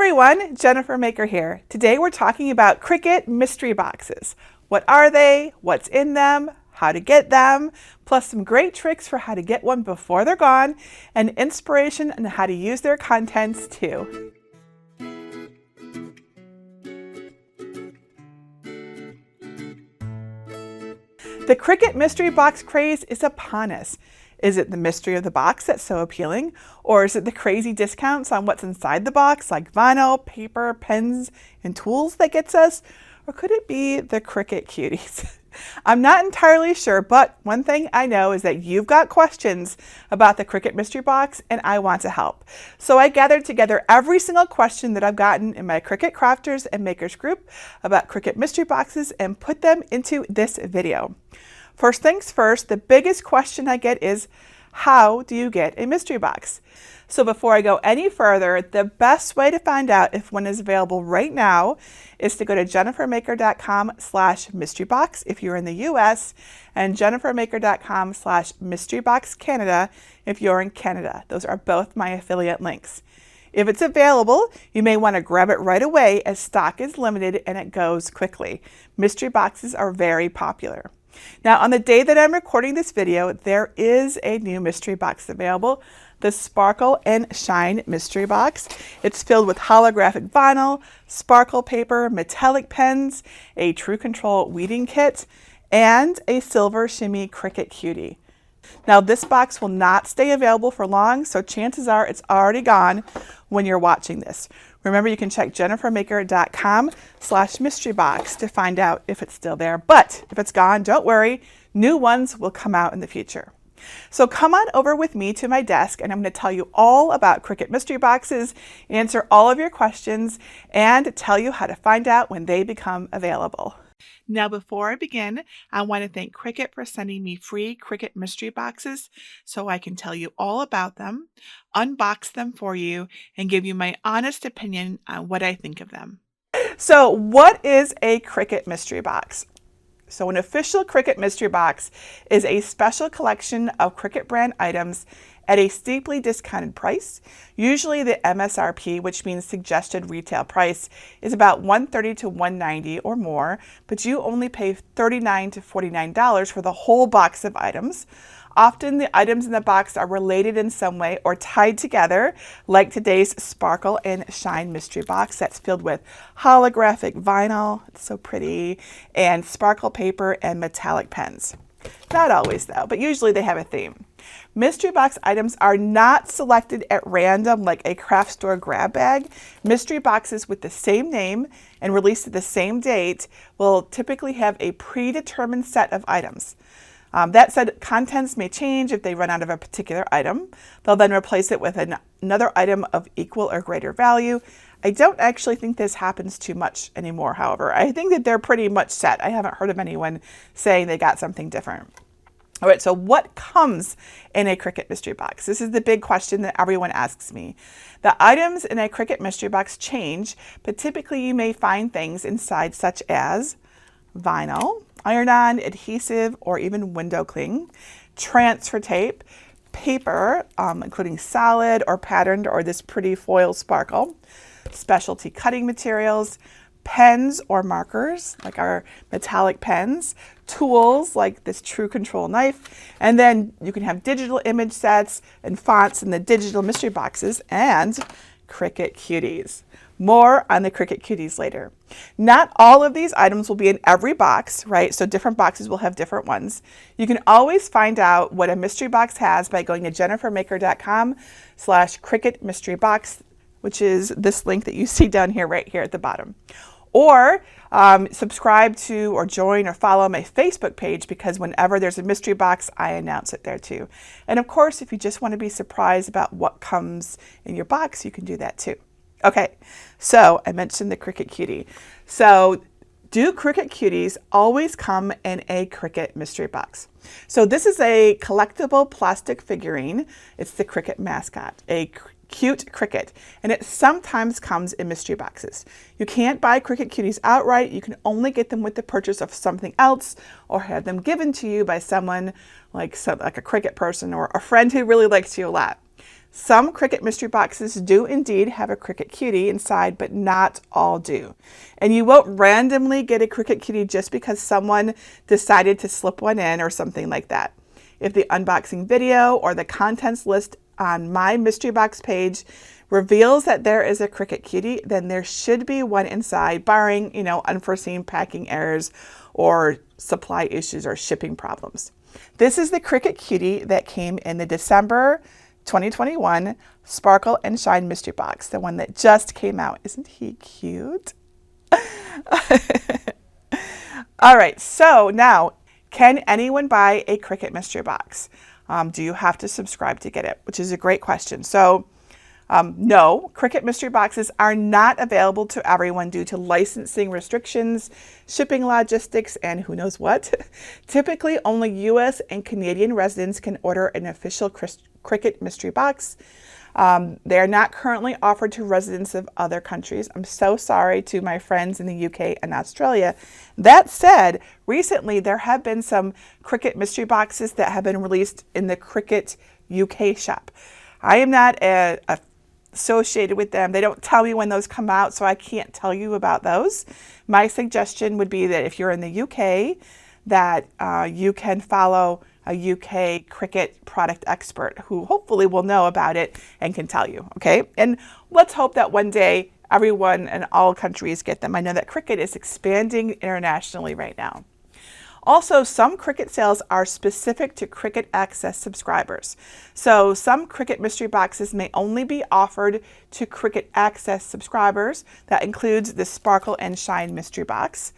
everyone, Jennifer Maker here. Today we're talking about Cricut mystery boxes. What are they? What's in them? How to get them? Plus some great tricks for how to get one before they're gone and inspiration on how to use their contents too. The Cricut mystery box craze is upon us. Is it the mystery of the box that's so appealing? Or is it the crazy discounts on what's inside the box, like vinyl, paper, pens, and tools that gets us? Or could it be the Cricut Cuties? I'm not entirely sure, but one thing I know is that you've got questions about the Cricut mystery box, and I want to help. So I gathered together every single question that I've gotten in my Cricut Crafters and Makers group about Cricut mystery boxes and put them into this video. First things first, the biggest question I get is, how do you get a mystery box? So before I go any further, the best way to find out if one is available right now is to go to jennifermaker.com/mysterybox if you're in the US, and jennifermaker.com/mysteryboxcanada if you're in Canada. Those are both my affiliate links. If it's available, you may want to grab it right away as stock is limited and it goes quickly. Mystery boxes are very popular. Now, on the day that I'm recording this video, there is a new mystery box available, the Sparkle and Shine mystery box. It's filled with holographic vinyl, sparkle paper, metallic pens, a True Control weeding kit, and a silver shimmy Cricut Cutie. Now, this box will not stay available for long, so chances are it's already gone when you're watching this. Remember, you can check jennifermaker.com/mysterybox to find out if it's still there. But if it's gone, don't worry. New ones will come out in the future. So come on over with me to my desk, and I'm going to tell you all about Cricut mystery boxes, answer all of your questions, and tell you how to find out when they become available. Now, before I begin, I want to thank Cricut for sending me free Cricut mystery boxes so I can tell you all about them, unbox them for you, and give you my honest opinion on what I think of them. So what is a Cricut mystery box? So an official Cricut mystery box is a special collection of Cricut brand items at a steeply discounted price. Usually the MSRP, which means suggested retail price, is about $130 to $190 or more, but you only pay $39 to $49 for the whole box of items. Often the items in the box are related in some way or tied together, like today's Sparkle and Shine mystery box that's filled with holographic vinyl, it's so pretty, and sparkle paper and metallic pens. Not always though, but usually they have a theme. Mystery box items are not selected at random like a craft store grab bag. Mystery boxes with the same name and released at the same date will typically have a predetermined set of items. That said, contents may change if they run out of a particular item. They'll then replace it with another item of equal or greater value. I don't actually think this happens too much anymore, however. I think that they're pretty much set. I haven't heard of anyone saying they got something different. All right, so what comes in a Cricut mystery box? This is the big question that everyone asks me. The items in a Cricut mystery box change, but typically you may find things inside such as vinyl, iron-on, adhesive, or even window cling, transfer tape, paper, including solid or patterned or this pretty foil sparkle, specialty cutting materials, pens or markers, like our metallic pens, tools like this True Control knife, and then you can have digital image sets and fonts in the digital mystery boxes, and Cricut Cuties. More on the Cricut Cuties later. Not all of these items will be in every box, right? So different boxes will have different ones. You can always find out what a mystery box has by going to jennifermaker.com/Cricut mystery box, which is this link that you see down here, right here at the bottom. Or subscribe to or join or follow my Facebook page, because whenever there's a mystery box, I announce it there too. And of course, if you just want to be surprised about what comes in your box, you can do that too. Okay, so I mentioned the Cricut Cutie. So do Cricut Cuties always come in a Cricut mystery box? So this is a collectible plastic figurine. It's the Cricut mascot, a cute Cricut, and it sometimes comes in mystery boxes. You can't buy Cricut Cuties outright. You can only get them with the purchase of something else or have them given to you by someone like a Cricut person or a friend who really likes you a lot. Some Cricut mystery boxes do indeed have a Cricut Cutie inside, but not all do. And you won't randomly get a Cricut Cutie just because someone decided to slip one in or something like that. If the unboxing video or the contents list on my mystery box page reveals that there is a Cricut Cutie, then there should be one inside, barring, unforeseen packing errors or supply issues or shipping problems. This is the Cricut Cutie that came in the December 2021 Sparkle and Shine Mystery Box, the one that just came out. Isn't he cute? All right, so now, can anyone buy a Cricut Mystery Box? Do you have to subscribe to get it? Which is a great question. So, no, Cricut Mystery Boxes are not available to everyone due to licensing restrictions, shipping logistics, and who knows what. Typically, only US and Canadian residents can order an official Cricut Mystery Box. They are not currently offered to residents of other countries. I'm so sorry to my friends in the UK and Australia. That said, recently there have been some Cricut Mystery Boxes that have been released in the Cricut UK shop. I am not associated with them. They don't tell me when those come out, so I can't tell you about those. My suggestion would be that if you're in the UK, that you can follow a UK Cricut product expert who hopefully will know about it and can tell you, okay? And let's hope that one day everyone in all countries get them. I know that Cricut is expanding internationally right now. Also, some Cricut sales are specific to Cricut Access subscribers. So some Cricut mystery boxes may only be offered to Cricut Access subscribers. That includes the Sparkle and Shine mystery box.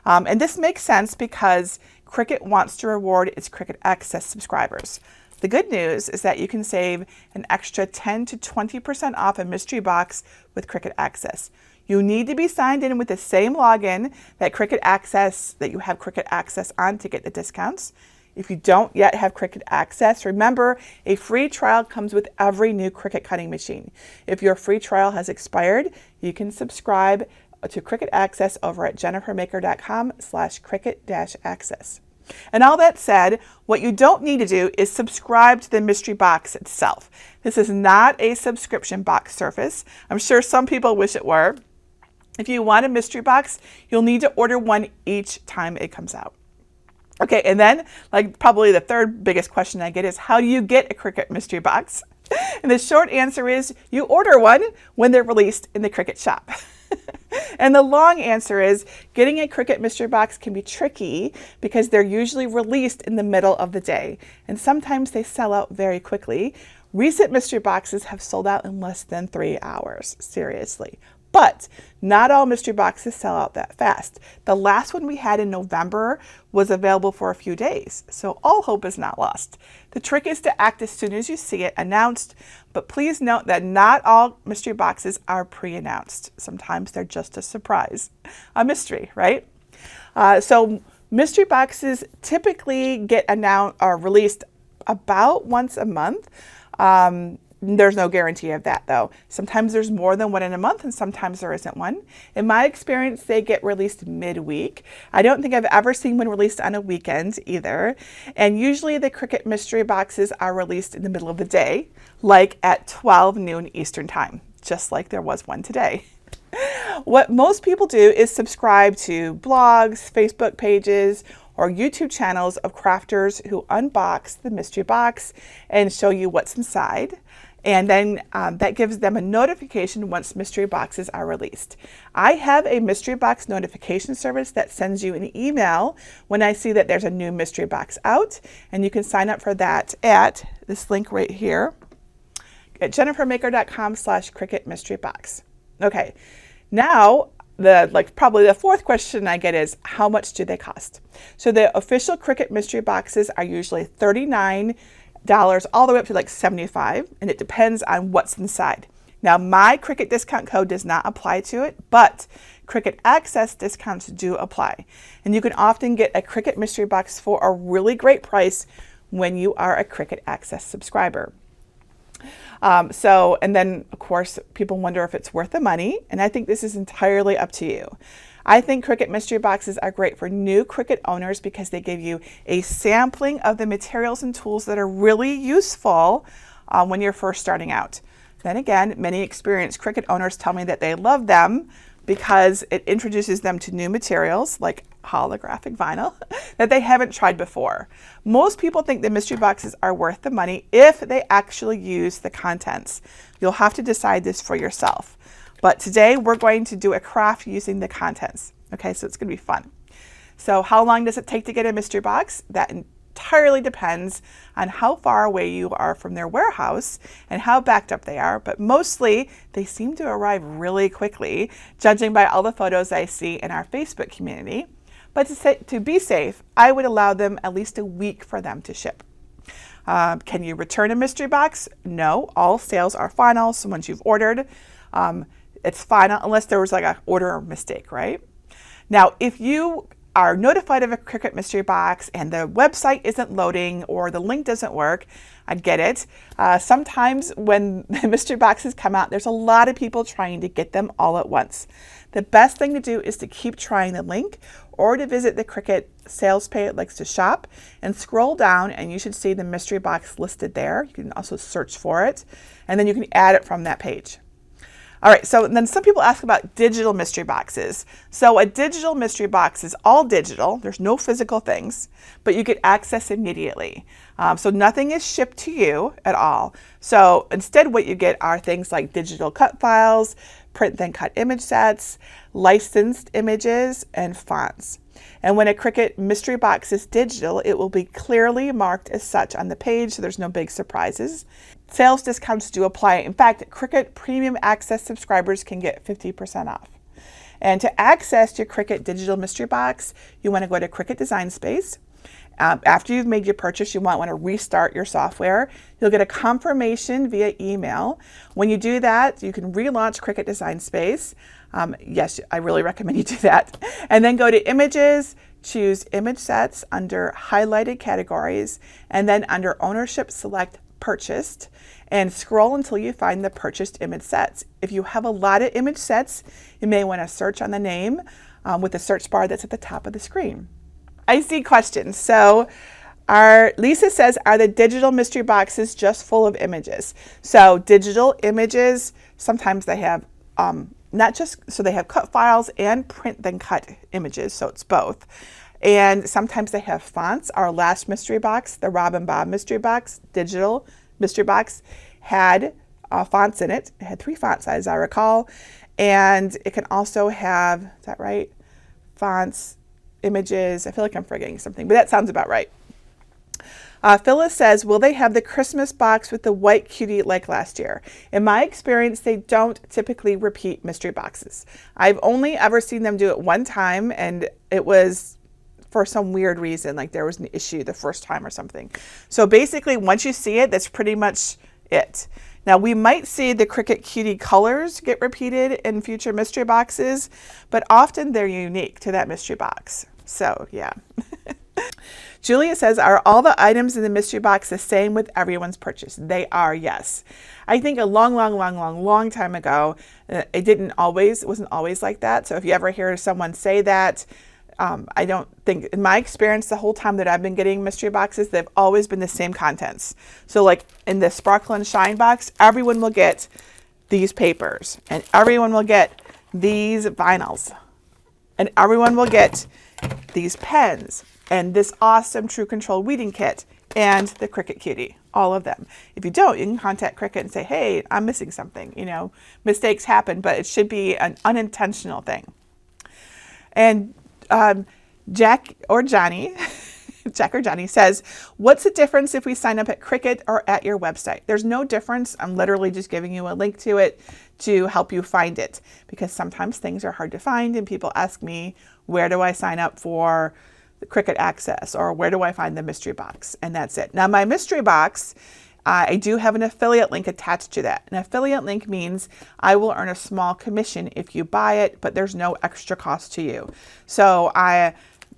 And this makes sense because Cricut wants to reward its Cricut Access subscribers. The good news is that you can save an extra 10 to 20% off a mystery box with Cricut Access. You need to be signed in with the same login that you have Cricut Access on to get the discounts. If you don't yet have Cricut Access, remember a free trial comes with every new Cricut cutting machine. If your free trial has expired, you can subscribe to Cricut Access over at jennifermaker.com/Cricut-Access. And all that said, what you don't need to do is subscribe to the mystery box itself. This is not a subscription box service. I'm sure some people wish it were. If you want a mystery box, you'll need to order one each time it comes out. Okay, and then probably the third biggest question I get is, how do you get a Cricut mystery box? And the short answer is you order one when they're released in the Cricut shop. And the long answer is getting a Cricut mystery box can be tricky because they're usually released in the middle of the day, and sometimes they sell out very quickly. Recent mystery boxes have sold out in less than 3 hours, seriously. But not all mystery boxes sell out that fast. The last one we had in November was available for a few days, so all hope is not lost. The trick is to act as soon as you see it announced, but please note that not all mystery boxes are pre-announced. Sometimes they're just a surprise, a mystery, right? So mystery boxes typically get announced or released about once a month. There's no guarantee of that though. Sometimes there's more than one in a month and sometimes there isn't one. In my experience, they get released midweek. I don't think I've ever seen one released on a weekend either. And usually the Cricut mystery boxes are released in the middle of the day, like at 12 noon Eastern time, just like there was one today. What most people do is subscribe to blogs, Facebook pages, or YouTube channels of crafters who unbox the mystery box and show you what's inside. And then that gives them a notification once mystery boxes are released. I have a mystery box notification service that sends you an email when I see that there's a new mystery box out, and you can sign up for that at this link right here at jennifermaker.com/Cricut mystery box. Okay, now probably the fourth question I get is, how much do they cost? So the official Cricut mystery boxes are usually $39 all the way up to $75, and it depends on what's inside. Now, my Cricut discount code does not apply to it, but Cricut Access discounts do apply. And you can often get a Cricut mystery box for a really great price when you are a Cricut Access subscriber. And then of course, people wonder if it's worth the money, and I think this is entirely up to you. I think Cricut mystery boxes are great for new Cricut owners because they give you a sampling of the materials and tools that are really useful when you're first starting out. Then again, many experienced Cricut owners tell me that they love them because it introduces them to new materials like holographic vinyl that they haven't tried before. Most people think the mystery boxes are worth the money if they actually use the contents. You'll have to decide this for yourself. But today we're going to do a craft using the contents. Okay, so it's going to be fun. So how long does it take to get a mystery box? That entirely depends on how far away you are from their warehouse and how backed up they are, but mostly they seem to arrive really quickly, judging by all the photos I see in our Facebook community. But to be safe, I would allow them at least a week for them to ship. Can you return a mystery box? No, all sales are final, so once you've ordered, it's final unless there was like an order mistake, right? Now, if you are notified of a Cricut mystery box and the website isn't loading or the link doesn't work, I get it. Sometimes when the mystery boxes come out, there's a lot of people trying to get them all at once. The best thing to do is to keep trying the link or to visit the Cricut sales page it likes to shop and scroll down and you should see the mystery box listed there. You can also search for it and then you can add it from that page. All right, so then some people ask about digital mystery boxes. So a digital mystery box is all digital. There's no physical things, but you get access immediately. So nothing is shipped to you at all. So instead what you get are things like digital cut files, print then cut image sets, licensed images, and fonts. And when a Cricut mystery box is digital, it will be clearly marked as such on the page, so there's no big surprises. Sales discounts do apply. In fact, Cricut Premium Access subscribers can get 50% off. And to access your Cricut Digital Mystery Box, you want to go to Cricut Design Space. After you've made your purchase, you might want to restart your software. You'll get a confirmation via email. When you do that, you can relaunch Cricut Design Space. Yes, I really recommend you do that. And then go to Images, choose Image Sets under highlighted categories, and then under Ownership, select Purchased, and scroll until you find the purchased image sets. If you have a lot of image sets, you may want to search on the name with the search bar that's at the top of the screen. I see questions. So Lisa says, are the digital mystery boxes just full of images? So digital images, sometimes they have they have cut files and print then cut images, so it's both. And sometimes they have fonts. Our last mystery box, the Rob and Bob mystery box, digital mystery box, had fonts in it. It had 3 font sizes, I recall. And it can also have, is that right? Fonts, images. I feel like I'm forgetting something, but that sounds about right. Phyllis says, will they have the Christmas box with the white cutie like last year? In my experience, they don't typically repeat mystery boxes. I've only ever seen them do it one time, and it was for some weird reason, like there was an issue the first time or something. So basically, once you see it, that's pretty much it. Now, we might see the Cricut Cutie colors get repeated in future mystery boxes, but often they're unique to that mystery box. So, yeah. Julia says, are all the items in the mystery box the same with everyone's purchase? They are, yes. I think a long time ago, it wasn't always like that. So if you ever hear someone say that, I don't think, in my experience, the whole time that I've been getting mystery boxes, they've always been the same contents. So like in the Sparkle and Shine box, everyone will get these papers, and everyone will get these vinyls, and everyone will get these pens, and this awesome True Control weeding kit, and the Cricut Cutie, all of them. If you don't, you can contact Cricut and say, hey, I'm missing something. You know, mistakes happen, but it should be an unintentional thing. And Jack or Johnny says, what's the difference if we sign up at Cricut or at your website? There's no difference. I'm literally just giving you a link to it to help you find it, because sometimes things are hard to find and people ask me, where do I sign up for the Cricut Access, or where do I find the mystery box? And that's it. Now, my mystery box, I do have an affiliate link attached to that. An affiliate link means I will earn a small commission if you buy it, but there's no extra cost to you. So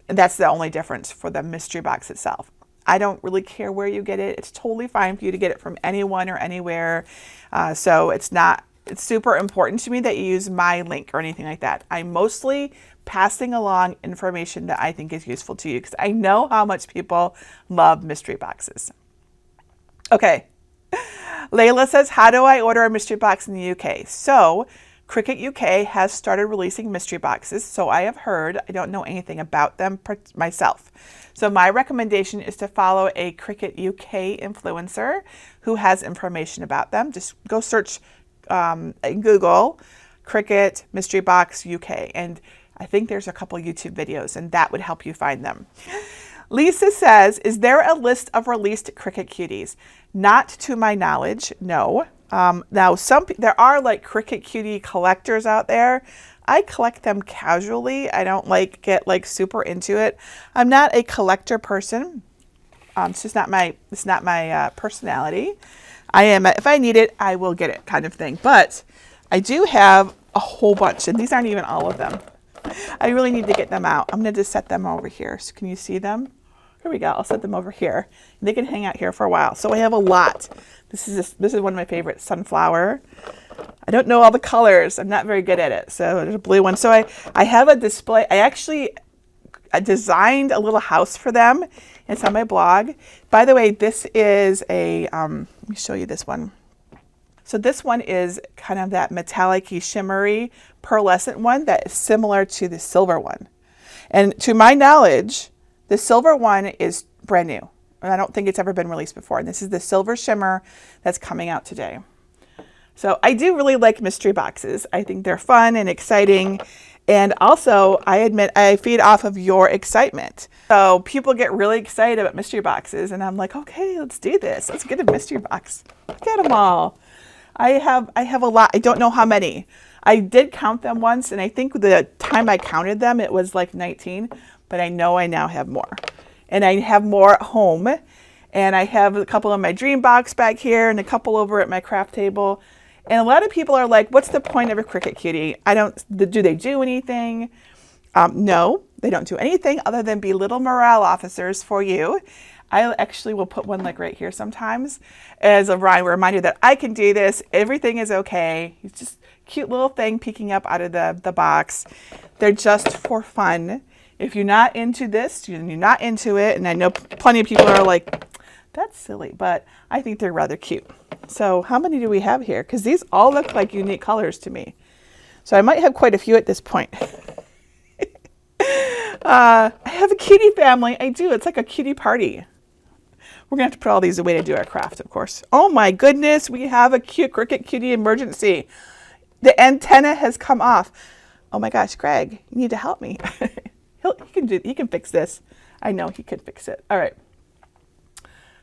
that's the only difference for the mystery box itself. I don't really care where you get it. It's totally fine for you to get it from anyone or anywhere. So it's super important to me that you use my link or anything like that. I'm mostly passing along information that I think is useful to you, because I know how much people love mystery boxes. Okay, Layla says, how do I order a mystery box in the UK? So Cricut UK has started releasing mystery boxes. So I have heard, I don't know anything about them myself. So my recommendation is to follow a Cricut UK influencer who has information about them. Just go search in Google, Cricut Mystery Box UK. And I think there's a couple YouTube videos and that would help you find them. Lisa says, is there a list of released Cricut Cuties? Not to my knowledge, no. Now, there are like Cricut Cutie collectors out there. I collect them casually. I don't get super into it. I'm not a collector person. It's just not my personality. I am, if I need it, I will get it kind of thing. But I do have a whole bunch, and these aren't even all of them. I really need to get them out. I'm going to just set them over here. So can you see them? Here we go. I'll set them over here. They can hang out here for a while. So I have a lot. This is one of my favorites, sunflower. I don't know all the colors. I'm not very good at it. So there's a blue one. So I have a display. I designed a little house for them. It's on my blog. By the way, this is a, let me show you this one. So this one is kind of that metallic-y, shimmery, pearlescent one that is similar to the silver one. And to my knowledge, the silver one is brand new. And I don't think it's ever been released before. And this is the silver shimmer that's coming out today. So I do really like mystery boxes. I think they're fun and exciting. And also, I admit, I feed off of your excitement. So people get really excited about mystery boxes. And I'm like, okay, let's do this. Let's get a mystery box. Look at them all. I have a lot. I don't know how many. I did count them once. And I think the time I counted them, it was like 19. But I know I now have more. And I have more at home. And I have a couple in my dream box back here and a couple over at my craft table. And a lot of people are like, what's the point of a Cricut Cutie? Do they do anything? No, they don't do anything other than be little morale officers for you. I actually will put one like right here sometimes as a reminder that I can do this. Everything is okay. It's just a cute little thing peeking up out of the box. They're just for fun. If you're not into this, you're not into it. And I know plenty of people are like, that's silly, but I think they're rather cute. So how many do we have here? Because these all look like unique colors to me. So I might have quite a few at this point. I have a cutie family. I do. It's like a cutie party. We're going to have to put all these away to do our craft, of course. Oh my goodness. We have a cute Cricut Cutie emergency. The antenna has come off. Oh my gosh, Greg, you need to help me. He can fix this. I know he can fix it. All right.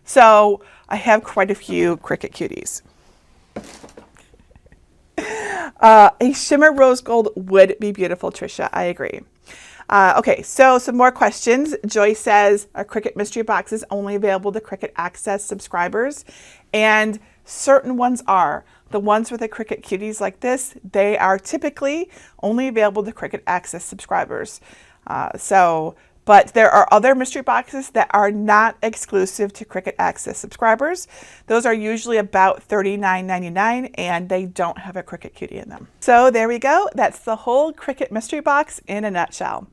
So I have quite a few Cricut Cuties. A shimmer rose gold would be beautiful, Trisha. I agree. Okay, so some more questions. Joy says, are Cricut mystery boxes only available to Cricut Access subscribers? And certain ones are. The ones with the Cricut Cuties like this, they are typically only available to Cricut Access subscribers. But there are other mystery boxes that are not exclusive to Cricut Access subscribers. Those are usually about $39.99 and they don't have a Cricut Cutie in them. So there we go. That's the whole Cricut mystery box in a nutshell.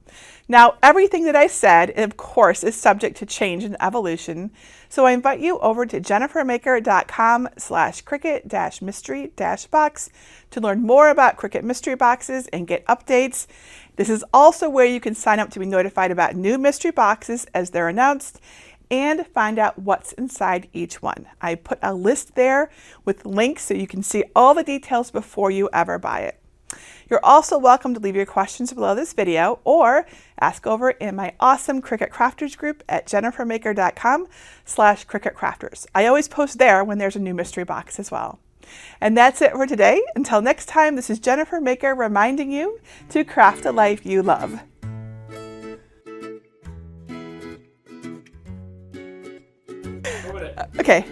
Now, everything that I said, of course, is subject to change and evolution. So I invite you over to jennifermaker.com/Cricut-mystery-box to learn more about Cricut mystery boxes and get updates. This is also where you can sign up to be notified about new mystery boxes as they're announced and find out what's inside each one. I put a list there with links so you can see all the details before you ever buy it. You're also welcome to leave your questions below this video or ask over in my awesome Cricut Crafters group at jennifermaker.com/Cricut Crafters. I always post there when there's a new mystery box as well. And that's it for today. Until next time, this is Jennifer Maker reminding you to craft a life you love. Okay.